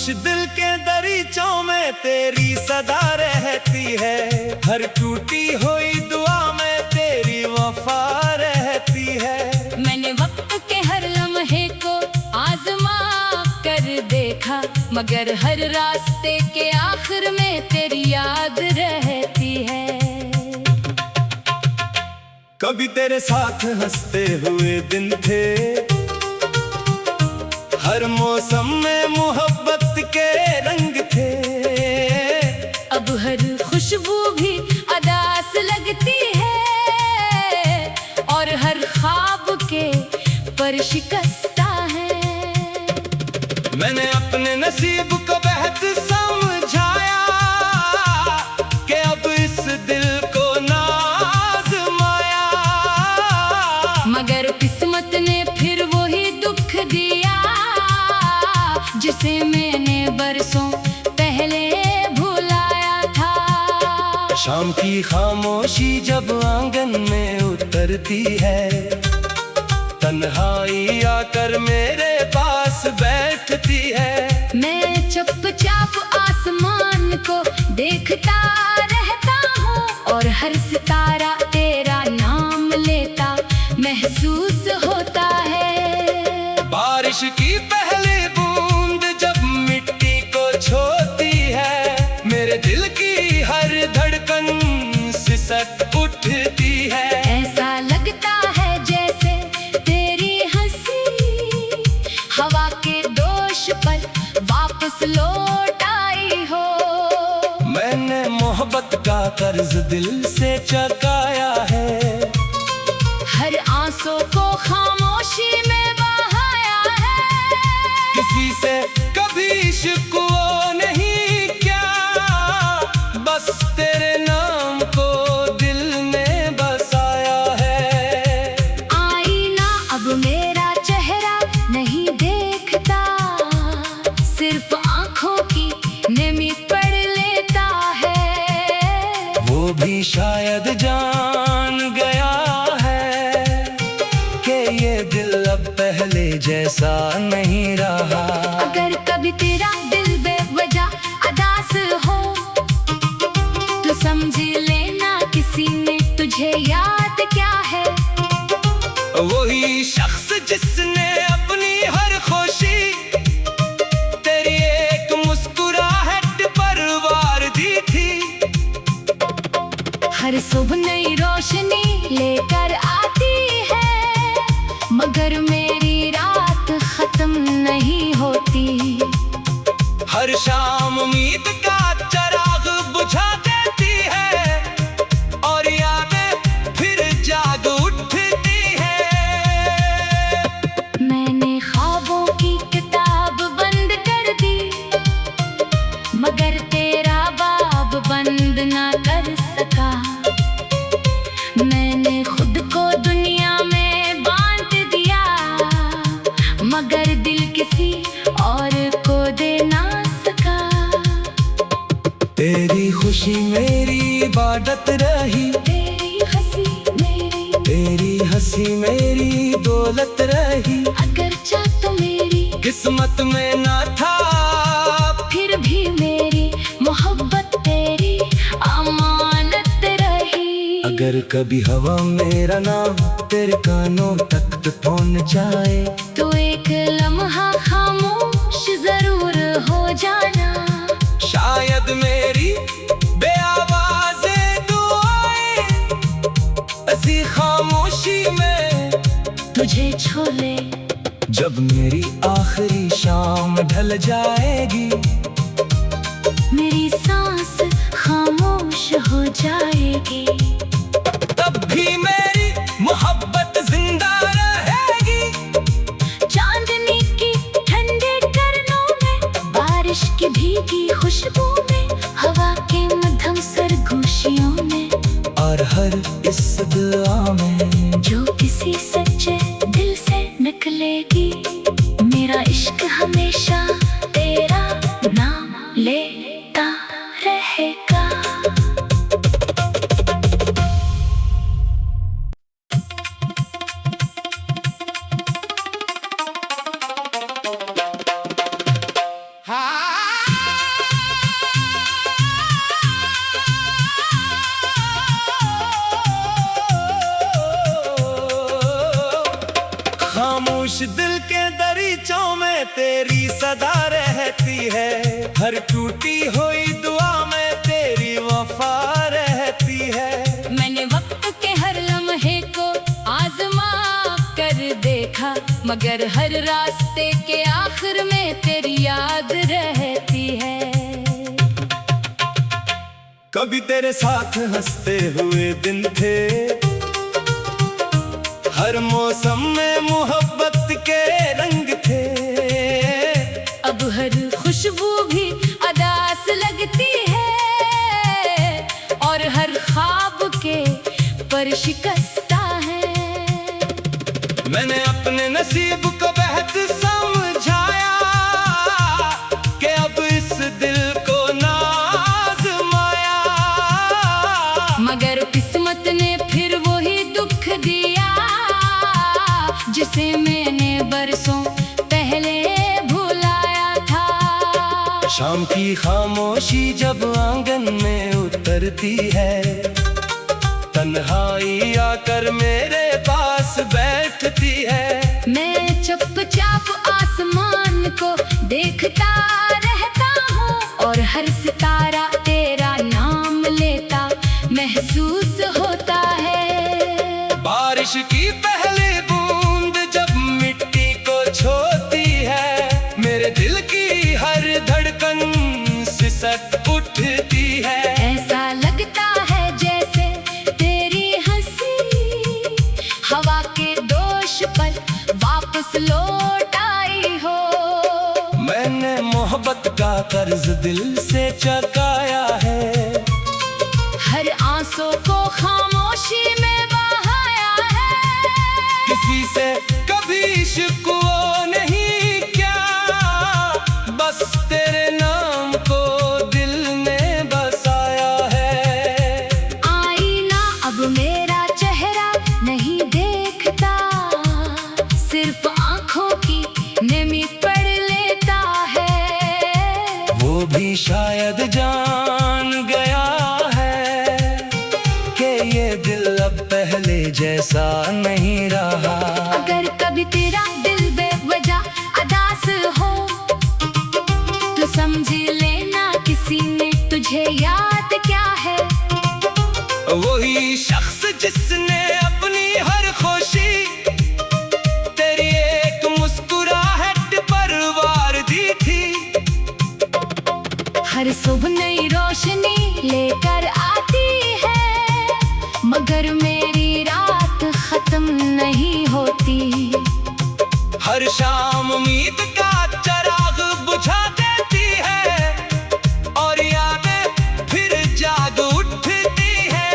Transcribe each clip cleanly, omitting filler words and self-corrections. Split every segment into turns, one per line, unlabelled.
खामोश दिल के दरीचों में तेरी सदा रहती है। हर टूटी हुई दुआ में तेरी वफा रहती है।
मैंने वक्त के हर लम्हे को आजमा कर देखा, मगर हर रास्ते के आखिर में तेरी याद रहती है।
कभी तेरे साथ हंसते हुए दिन थे, हर मौसम में मोहब्बत के रंग थे।
अब हर खुशबू भी अदास लगती है, और हर ख्वाब के पर शिकस्ता है।
मैंने अपने नसीब को बेहद समझाया कि अब इस दिल को ना आज़माया,
मगर किस्मत ने फिर वही दुख दिया जिसे मैंने बरसों पहले भुलाया था।
शाम की खामोशी जब आंगन में उतरती है, तन्हाई आकर मेरे पास बैठती है।
मैं चुपचाप आसमान को देखता रहता हूँ, और हर सितारा तेरा नाम लेता महसूस होता है।
बारिश की पहली बूंद जब मिट्टी को छूती है, मेरे दिल की हर धड़कन सिसक उठती है।
ऐसा लगता है जैसे तेरी हंसी हवा के दोष पर वापस लौट आई हो।
मैंने मोहब्बत का कर्ज दिल से चुकाया है,
हर आंसू को खामोशी में बहाया है।
किसी से कभी शिकवा नहीं क्या, बस तेरे नाम को दिल में बसाया है।
आईना अब मेरा चेहरा नहीं देखता, सिर्फ आंखों की नमी पढ़ लेता है।
वो भी शायद जान गया है कि ये दिल अब पहले जैसा नहीं रहा।
अगर कभी तेरा दिल बेवजह उदास हो, तो समझ लेना किसी ने तुझे याद किया है।
वही शख्स जिसने अपनी हर खुशी तेरी एक मुस्कुराहट पर वार दी थी।
हर सुबह नई रोशनी लेकर आती है, मगर मेरी रात खत्म नहीं होती।
हर शाम उम्मीद का चिराग बुझा देती है, और यादें फिर जाग उठती है।
मैंने ख्वाबों की किताब बंद कर दी, मगर तेरा बाब बंद ना कर सका। मैंने खुद को दुनिया में बांट दिया, मगर दिल किसी और को दे ना सका।
तेरी खुशी मेरी इबादत रही, तेरी हंसी मेरी दौलत रही।
अगर चाह तो मेरी
किस्मत में ना था,
फिर भी मेरी मोहब्बत तेरी अमानत रही।
अगर कभी हवा मेरा नाम तेरे कानों तक पहुंच जाए,
तो एक लम्हा खामोश जरूर हो जाना।
शायद मेरी बेआवाज़े दुआएं ऐसी खामोशी में
तुझे छोले।
जब मेरी आखिरी शाम ढल जाएगी,
मेरी सांस खामोश हो जाएगी,
तब भी मेरी मोहब्बत जिंदा रहेगी।
चांदनी की ठंडे किरणों में, बारिश की भीगी खुशबू में, हवा के मध्यम सरगोशियों में,
और हर इस दुआ में
जो किसी सच्चे दिल से निकलेगी। मेरा इश्क हमेशा तेरा नाम लेता रहेगा।
हाँ खामोश दिल के दरीचों में तेरी सदा रहती है, हर टूटी हुई दुआ में तेरी वफा रहती है।
मैंने वक्त के हर लम्हे को आजमा कर देखा, मगर हर रास्ते के आखिर में तेरी याद रहती है।
कभी तेरे साथ हंसते हुए दिन थे, हर मौसम में मोहब्बत के रंग थे।
अब हर खुशबू भी अदास लगती है, और हर ख्वाब के पर शिकस्ता है।
मैंने अपने नसीब को बेहद समझाया कि अब इस दिल को ना आज़माया,
मगर किस्मत ने फिर वही दुख दिया जिसे मैंने बरसों पहले भुलाया था।
शाम की खामोशी जब आंगन में उतरती है, तन्हाई आकर मेरे पास बैठती है।
मैं चुपचाप आसमान को देखता रहता हूँ, और हर सितारा तेरा नाम लेता महसूस होता है।
बारिश की पहली बूंद जब मिट्टी को छूती है, मेरे दिल की हर धड़कन सिसक उठती है।
ऐसा लगता है जैसे तेरी हंसी हवा के दोष पर वापस लौट आई हो।
मैंने मोहब्बत का कर्ज दिल से चुकाया है,
हर आंसू को खामोशी में बहाया है।
किसी से कभी शिकवा नहीं क्या, बस तेरे नाम को दिल में बसाया है।
आईना अब मेरा चेहरा नहीं देखता, सिर्फ आंखों की नमी पढ़ लेता है।
वो भी शायद जान गया है कि ये दिल अब पहले जैसा नहीं रहा।
अगर कभी तेरा दिल बेवजह अदास हो, तो समझ लेना किसी ने तुझे याद क्या है।
वही शख्स जिसने अपनी हर खुशी तेरी एक मुस्कुराहट पर वार दी थी।
हर सुबह नई रोशनी लेकर आती है, मगर मेरी रात खत्म नहीं होती।
हर शाम उम्मीद का चिराग बुझा देती है, और यादें फिर जाग उठती है।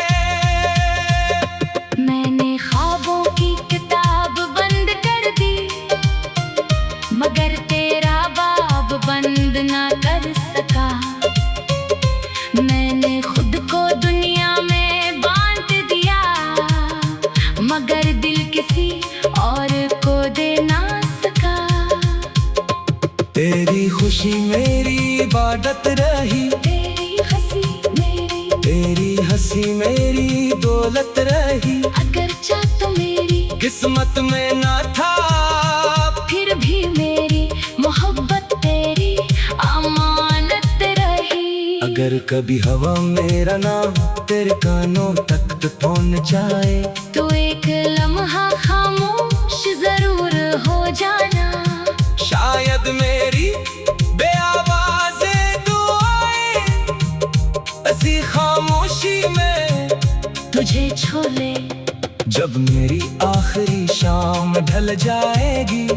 मैंने ख्वाबों की किताब बंद कर दी, मगर तेरा बाब बंद ना कर सका। मैंने खुद को दुनिया में बांट दिया, मगर दिल किसी और को दे ना सका।
तेरी खुशी मेरी इबादत रही,
तेरी
हंसी मेरी दौलत रही।
अगर चाह तो मेरी
किस्मत में ना था,
फिर भी मेरी मोहब्बत तेरी अमानत रही।
अगर कभी हवा मेरा नाम तेरे कानों तक पहुंच जाए,
तो एक लम्हा खामोश जरूर हो जाना।
शायद मेरी बेआवाज़े दुआएं ऐसी खामोशी में
तुझे छोले
जब मेरी आखिरी शाम ढल जाएगी,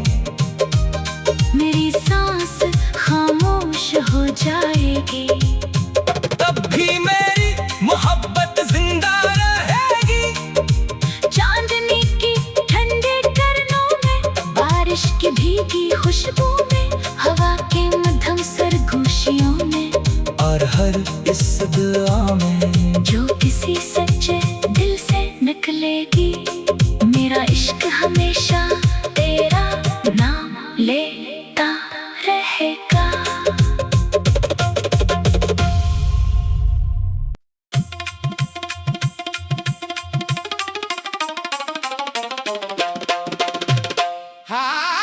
मेरी सांस खामोश हो जाएगी।
तब भी मेरी मोहब्बत जिंदा रहेगी।
चांदनी की ठंडे किरणों में, बारिश की भीगी खुशबू में, हवा के मध्यम सरगोशियों में,
और हर इस दुआ में
जो किसी सच्चे दिल से निकलेगी। मेरा इश्क हमेशा तेरा नाम लेता रहेगा।
हाँ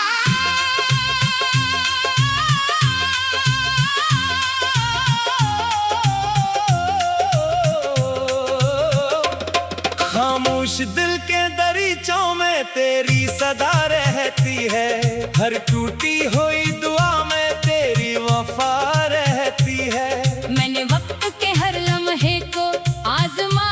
दिल के दरीचों में तेरी सदा रहती है, हर टूटी हुई दुआ में तेरी वफा रहती है।
मैंने वक्त के हर लम्हे को आजमा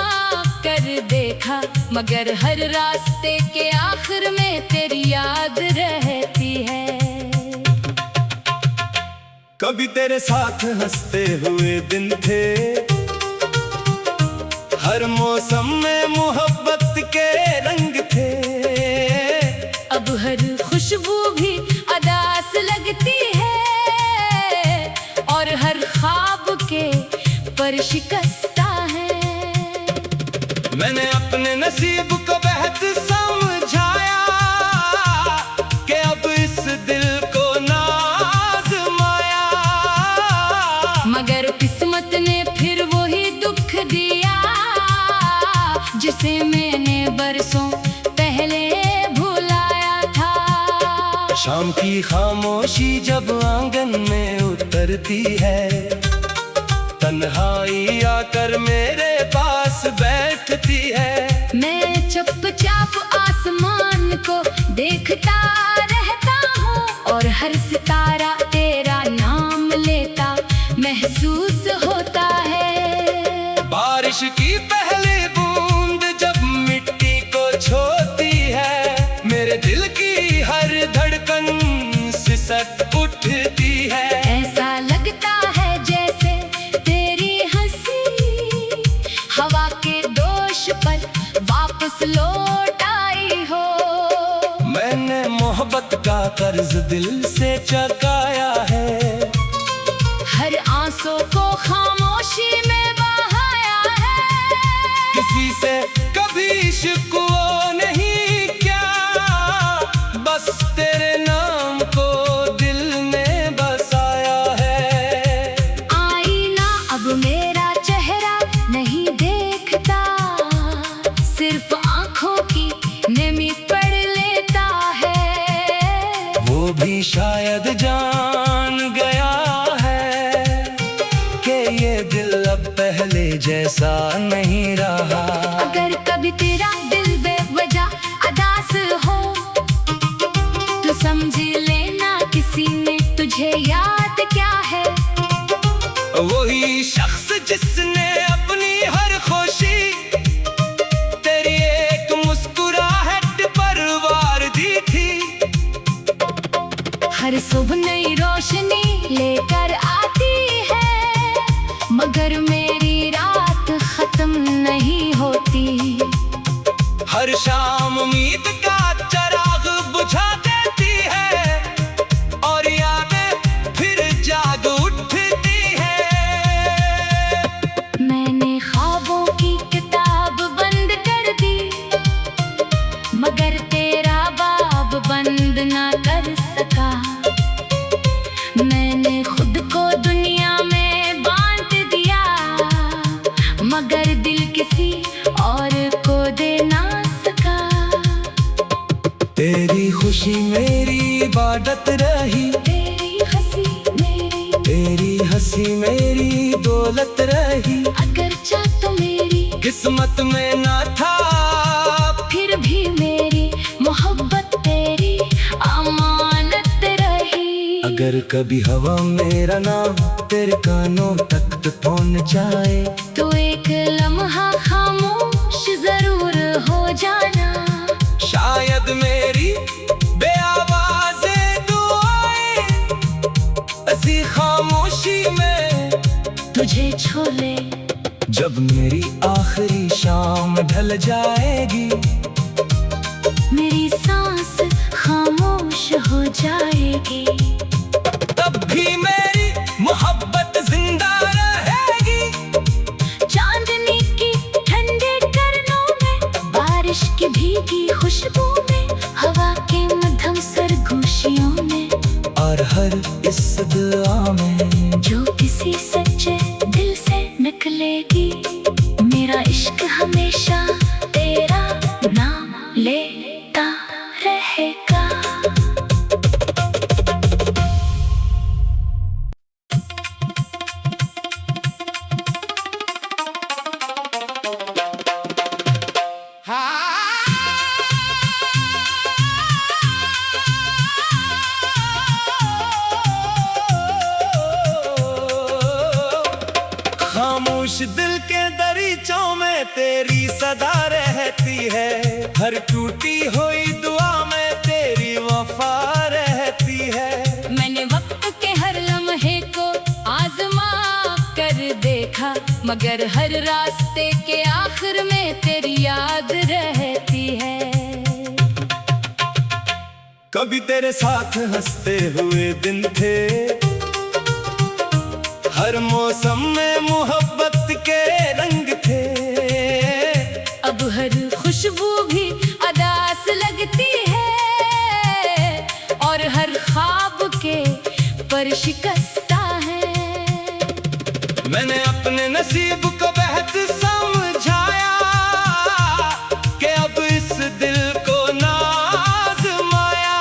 कर देखा, मगर हर रास्ते के आखिर में तेरी याद रहती है।
कभी तेरे साथ हंसते हुए दिन थे, हर मौसम में मोहब्बत के रंग थे।
अब हर खुशबू भी अदास लगती है, और हर ख्वाब के पर शिकस्ता है।
मैंने अपने नसीब को बेहद समझाया कि अब इस दिल को ना आज़माया,
मगर किस्मत ने फिर वही दुख दिया जिसे मैंने बरसों पहले भुलाया था।
शाम की खामोशी जब आंगन में उतरती है, तन्हाई आकर मेरे पास बैठती है।
मैं चुपचाप आसमान को देखता रहता हूँ, और हर सितारा तेरा नाम लेता महसूस होता है।
बारिश की पहली बूंद जब मिट्टी को छूती है, मेरे दिल की हर धड़कन सिसक उठती है।
ऐसा लगता है जैसे तेरी हंसी हवा के दोष पर वापस लौट आई हो।
मैंने मोहब्बत का कर्ज दिल से चुकाया है,
हर आंसू को खामोशी में बहाया है।
किसी से कभी शिकवा नहीं क्या, बस तेरे नाम को दिल ने बसाया है।
आईना अब मेरा चेहरा नहीं देखता, सिर्फ आंखों की नमी पढ़ लेता है।
वो भी शायद जान गया है कि ये दिल अब पहले जैसा नहीं रहा।
अगर कभी तेरा दिल बेवजह उदास हो, तो समझ लेना किसी ने तुझे याद क्या है।
वही शख्स जिसने अपनी हर खुशी तेरी एक मुस्कुराहट पर वार दी थी।
हर सुबह नई रोशनी लेकर आती है, मगर मेरी रात खत्म नहीं होती।
हर शाम उम्मीद का चिराग बुझा देती है, और यादें फिर जाग उठती है।
मैंने ख्वाबों की किताब बंद कर दी, मगर तेरा बाब बंद ना कर सका। मैंने खुद को दुनिया में बांट दिया, मगर दिल किसी और को दे ना सका।
तेरी खुशी मेरी इबादत रही, तेरी हंसी मेरी दौलत रही।
अगर चाह तो मेरी
किस्मत में ना था,
फिर भी मेरी मोहब्बत तेरी अमानत रही।
अगर कभी हवा मेरा नाम तेरे कानों तक पहुंच जाए,
तो एक लम्हा खामोश जरूर हो जाना।
शायद मेरी बेआवाज़े दुआएं ऐसी खामोशी में
तुझे छोले।
जब मेरी आखिरी शाम ढल जाएगी,
मेरी सांस खामोश हो जाएगी,
तब भी मेरी मोहब्बत जिंदा रहेगी।
चांदनी की ठंडे किरणों में, बारिश की भीगी खुशबू में, हवा के मध्यम सरगोशियों में,
और हर इस दुआ में
जो किसी सच्चे दिल से निकलेगी। मेरा इश्क हमेशा तेरा नाम लेता रहेगा।
हाँ तेरी सदा रहती है, हर टूटी हुई दुआ में तेरी वफा रहती है।
मैंने वक्त के हर लम्हे को आजमा कर देखा, मगर हर रास्ते के आखिर में तेरी याद रहती है।
कभी तेरे साथ हंसते हुए दिन थे, हर मौसम में मोहब्बत के रंग थे।
अब हर खुशबू भी अदास लगती है, और हर ख्वाब के पर शिकस्ता है।
मैंने अपने नसीब को बेहद समझाया कि अब इस दिल को ना आज़माया,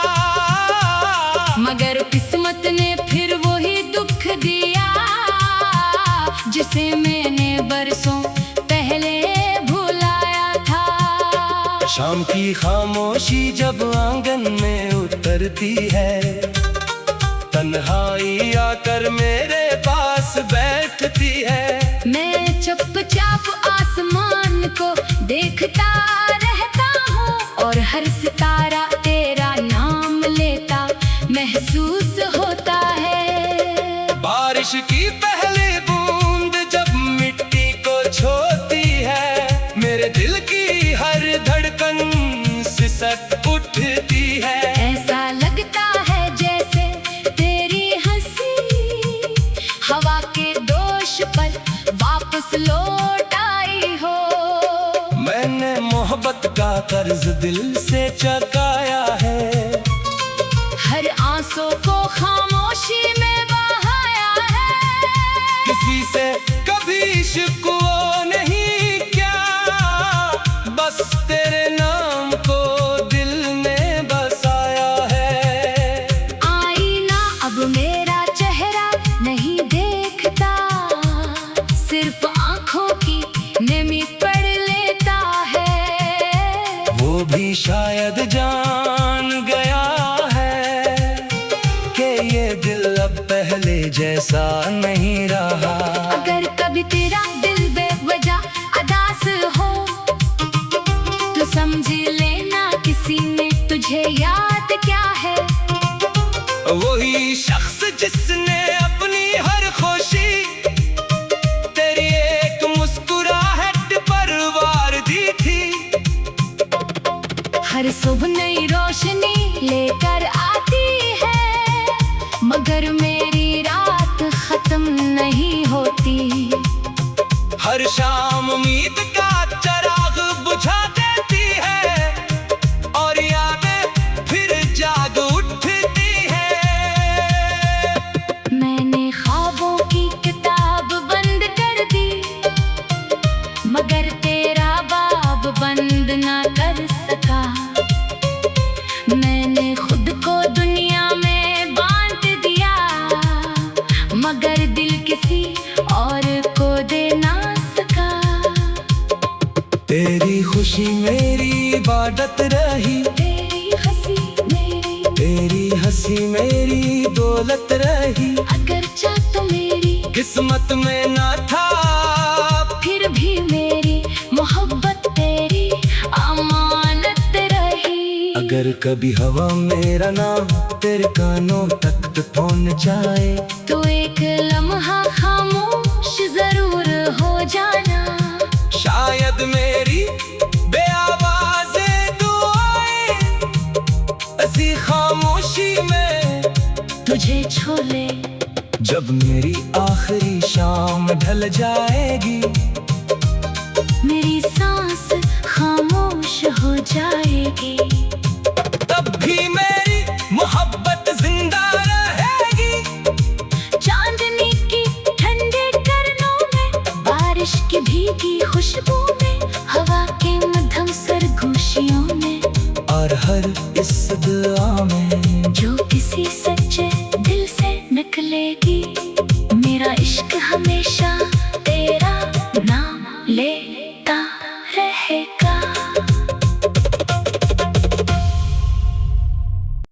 मगर किस्मत ने फिर वही दुख दिया जिसे मैंने बरसों पहले भुलाया था।
शाम की खामोशी जब आंगन में उतरती है, तन्हाई आकर मेरे पास बैठती है।
मैं चुपचाप आसमान को देखता रहता हूँ, और हर सितारा तेरा नाम लेता महसूस होता है।
बारिश की पहली बूंद जब मिट्टी को छूती है, मेरे दिल की हर धड़कन सिसक उठती है।
ऐसा लगता है जैसे तेरी हंसी हवा के दोष पर वापस लौट आई हो।
मैंने मोहब्बत का कर्ज दिल से चुकाया है,
हर आंसू को खामोशी में बहाया है।
किसी से कभी शिकवा नहीं क्या, बस तेरे नाम को दिल ने बसाया है।
आईना अब मेरा चेहरा नहीं देखता, सिर्फ आंखों की नमी पढ़ लेता है।
वो भी शायद जान गया है कि ये दिल अब पहले जैसा नहीं रहा।
अगर कभी तेरा दिल बेवजह अदास हो, तो समझ लेना किसी ने तुझे याद क्या है।
वही शख्स जिसने अपनी हर खुशी तेरी एक मुस्कुराहट पर वार दी थी।
हर सुबह नई रोशनी लेकर आती है, मगर मेरी रात खत्म नहीं होती।
हर शाम उम्मीद का चिराग बुझा देती है, और यादें फिर जाग उठती है।
मैंने ख्वाबों की किताब बंद कर दी, मगर तेरा बाब बंद ना कर सका। मैंने खुद को दुनिया में बांट दिया, मगर दिल किसी और को दे ना सका।
तेरी खुशी मेरी इबादत रही, तेरी हंसी मेरी दौलत रही।
अगर चाह तो मेरी
किस्मत में ना था,
फिर भी मेरी मोहब्बत तेरी अमानत रही।
अगर कभी हवा मेरा नाम तेरे कानों तक पहुंच जाए,
तो एक लम्हा खामोश जरूर हो जाना।
शायद मेरी बेआवाज़े दुआएं ऐसी खामोशी में
तुझे छोले।
जब मेरी आखिरी शाम ढल जाएगी,
मेरी सांस खामोश हो जाएगी,
तब भी मेरी मोहब्बत जिंदा रहेगी।
चांदनी की ठंडे किरणों में, बारिश की भीगी खुशबू में, हवा के मध्यम सरगोशियों में,
और हर इस दुआ में
जो किसी सच्चे दिल से निकलेगी। मेरा इश्क हमेशा तेरा नाम ले।